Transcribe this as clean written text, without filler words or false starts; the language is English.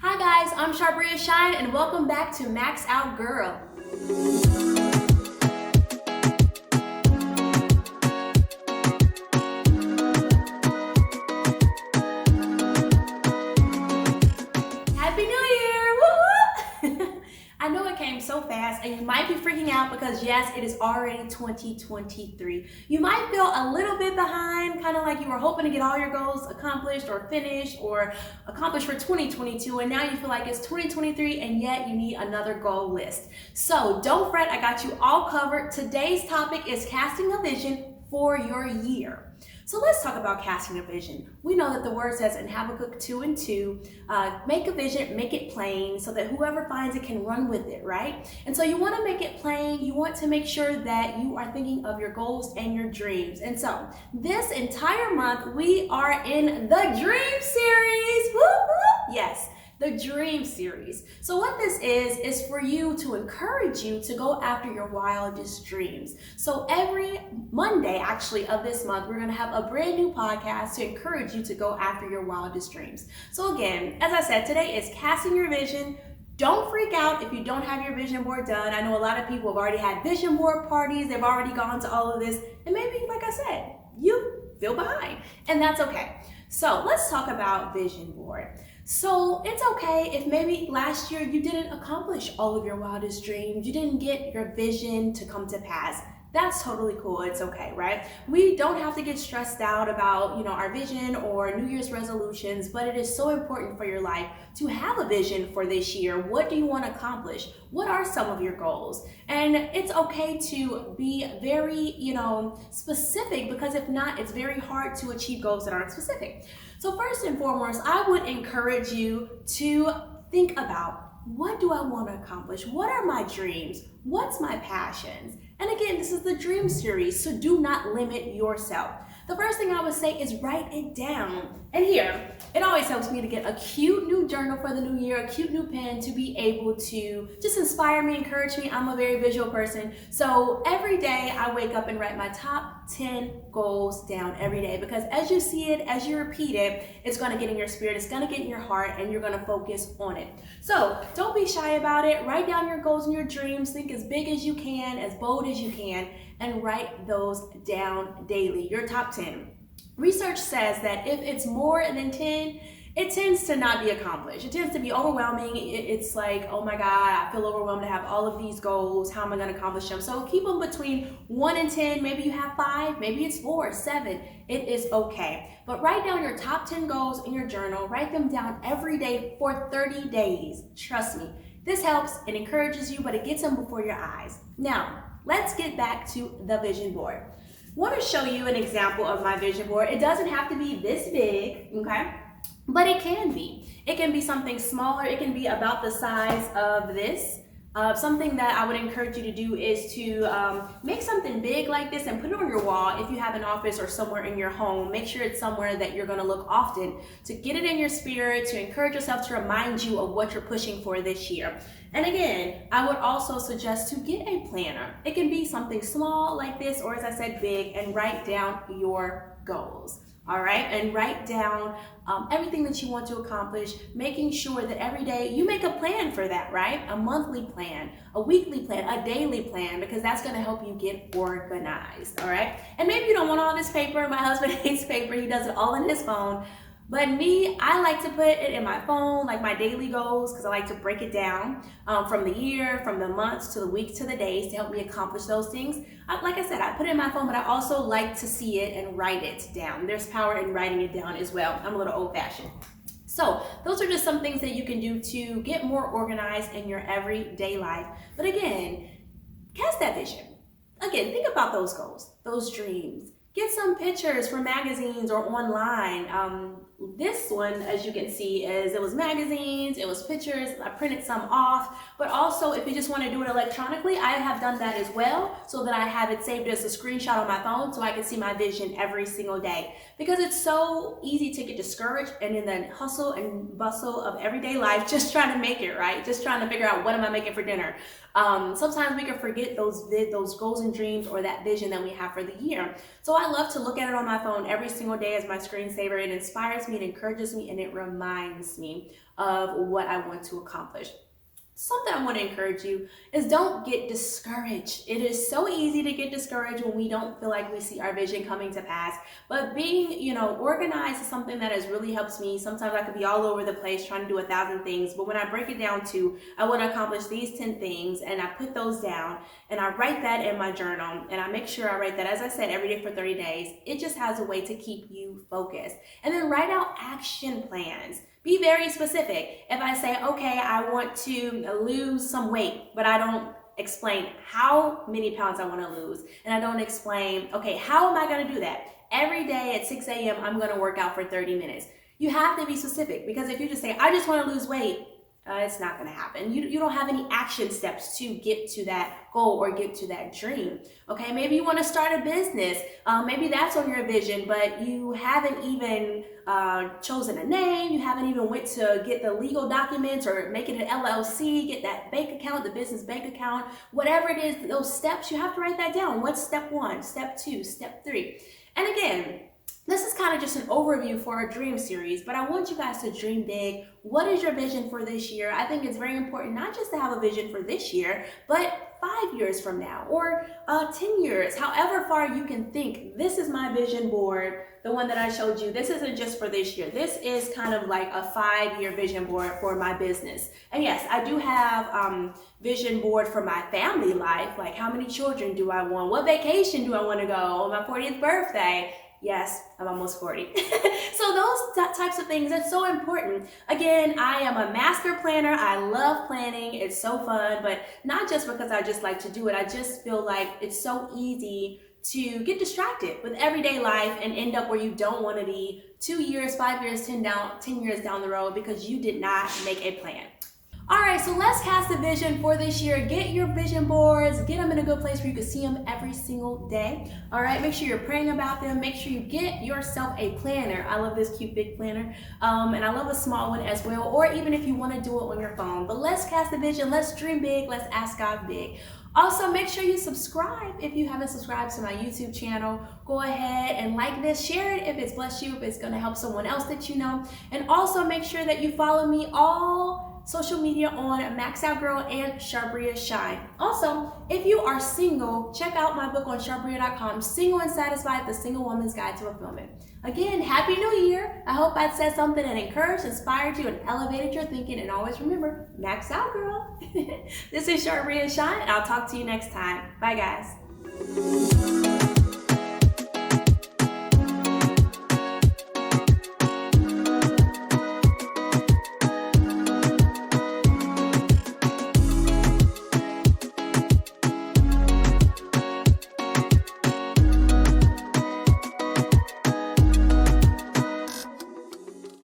Hi guys, I'm Charbria Shine and welcome back to Max Out Girl. Happy New Year! Woo-hoo! I know it came so fast and you might be freaking out because yes, it is already 2023. You might feel a little bit behind, kind of like you were hoping to get all your goals accomplished or finished or accomplished for 2022, and now you feel like it's 2023 and yet you need another goal list. So don't fret, I got you all covered. Today's topic is casting a vision for your year. So let's talk about casting a vision. We know that the word says in Habakkuk 2:2, make a vision, make it plain so that whoever finds it can run with it, right? And so you want to make it plain. You want to make sure that you are thinking of your goals and your dreams. And so this entire month, we are in the Dream Series. Woo-hoo! Yes. The Dream Series. So what this is for you to encourage you to go after your wildest dreams. So every Monday, actually, of this month, we're going to have a brand new podcast to encourage you to go after your wildest dreams. So again, as I said, today is casting your vision. Don't freak out if you don't have your vision board done. I know a lot of people have already had vision board parties. They've already gone to all of this. And maybe, like I said, you feel behind. And that's okay. So let's talk about vision board. So it's okay if maybe last year you didn't accomplish all of your wildest dreams. You didn't get your vision to come to pass. That's totally cool. It's okay, right? We don't have to get stressed out about, our vision or New Year's resolutions, but it is so important for your life to have a vision for this year. What do you want to accomplish? What are some of your goals? And it's okay to be very, specific, because if not, it's very hard to achieve goals that aren't specific. So first and foremost, I would encourage you to think about, what do I want to accomplish? What are my dreams? What's my passions? And again, this is the Dream Series, so do not limit yourself. The first thing I would say is write it down. And here, it always helps me to get a cute new journal for the new year, a cute new pen to be able to just inspire me, encourage me. I'm a very visual person. So every day I wake up and write my top 10 goals down every day, because as you see it, as you repeat it, it's going to get in your spirit, it's going to get in your heart, and you're going to focus on it. So don't be shy about it. Write down your goals and your dreams. Think as big as you can, as bold as you can, and write those down daily, your top 10. Research says that if it's more than 10, it tends to not be accomplished. It tends to be overwhelming. It's like, oh my God, I feel overwhelmed to have all of these goals. How am I going to accomplish them? So keep them between 1 and 10. Maybe you have 5, maybe it's 4, 7. It is okay. But write down your top 10 goals in your journal. Write them down every day for 30 days. Trust me. This helps, it encourages you, but it gets them before your eyes. Now, let's get back to the vision board. I want to show you an example of my vision board. It doesn't have to be this big, okay? But it can be. It can be something smaller. It can be about the size of this. Something that I would encourage you to do is to make something big like this and put it on your wall. If you have an office or somewhere in your home, make sure it's somewhere that you're going to look often, to get it in your spirit, to encourage yourself, to remind you of what you're pushing for this year. And again, I would also suggest to get a planner. It can be something small like this, or as I said, big, and write down your goals. All right, and write down everything that you want to accomplish, making sure that every day you make a plan for that, right? A monthly plan, a weekly plan, a daily plan, because that's going to help you get organized, all right? And maybe you don't want all this paper. My husband hates paper. He does it all in his phone. But me, I like to put it in my phone, like my daily goals, because I like to break it down from the year, from the months, to the weeks, to the days, to help me accomplish those things. Like I said, I put it in my phone, but I also like to see it and write it down. There's power in writing it down as well. I'm a little old-fashioned. So those are just some things that you can do to get more organized in your everyday life. But again, cast that vision. Again, think about those goals, those dreams. Get some pictures from magazines or online. This one, as you can see, it was magazines, it was pictures. I printed some off, but also if you just want to do it electronically, I have done that as well, so that I have it saved as a screenshot on my phone so I can see my vision every single day. Because it's so easy to get discouraged and in the hustle and bustle of everyday life, just trying to make it, right? Just trying to figure out, what am I making for dinner? Sometimes we can forget those goals and dreams, or that vision that we have for the year. So I love to look at it on my phone every single day as my screensaver. It inspires me me, it encourages me, and it reminds me of what I want to accomplish. Something I want to encourage you is don't get discouraged. It is so easy to get discouraged when we don't feel like we see our vision coming to pass. But being, organized is something that has really helped me. Sometimes I could be all over the place trying to do 1,000 things. But when I break it down to, I want to accomplish these 10 things, and I put those down and I write that in my journal, and I make sure I write that, as I said, every day for 30 days. It just has a way to keep you focused. And then write out action plans. Be very specific. If I say, okay, I want to lose some weight, but I don't explain how many pounds I want to lose, and I don't explain, okay, how am I going to do that? Every day at 6 a.m., I'm going to work out for 30 minutes. You have to be specific, because if you just say, I just want to lose weight, it's not going to happen. You don't have any action steps to get to that goal or get to that dream. Okay, maybe you want to start a business. Maybe that's on your vision, but you haven't even chosen a name. You haven't even went to get the legal documents or make it an LLC, get that bank account, the business bank account, whatever it is, those steps, you have to write that down. What's step 1, step 2, step 3? And again, this is kind of just an overview for our dream series, but I want you guys to dream big. What is your vision for this year? I think it's very important not just to have a vision for this year, but 5 years from now or 10 years, however far you can think. This is my vision board, the one that I showed you. This isn't just for this year. This is kind of like a 5-year vision board for my business. And yes, I do have vision board for my family life, like how many children do I want? What vacation do I want to go on my 40th birthday? Yes, I'm almost 40. So those types of things, it's so important. Again, I am a master planner. I love planning. It's so fun, but not just because I just like to do it. I just feel like it's so easy to get distracted with everyday life and end up where you don't want to be 2 years, 5 years, 10 years down the road because you did not make a plan. All right, so let's cast a vision for this year. Get your vision boards, get them in a good place where you can see them every single day. All right, make sure you're praying about them. Make sure you get yourself a planner. I love this cute big planner, and I love a small one as well, or even if you want to do it on your phone. But let's cast a vision, let's dream big, let's ask God big. Also, make sure you subscribe if you haven't subscribed to my YouTube channel. Go ahead and like this, share it if it's blessed you, if it's going to help someone else that you know. And also make sure that you follow me all social media on Max Out Girl and Charbria Shine. Also, if you are single, check out my book on charbria.com, Single and Satisfied, The Single Woman's Guide to Fulfillment. Again, Happy New Year. I hope I said something that encouraged, inspired you, and elevated your thinking. And always remember, Max Out Girl. This is Charbria Shine, and I'll talk to you next time. Bye, guys.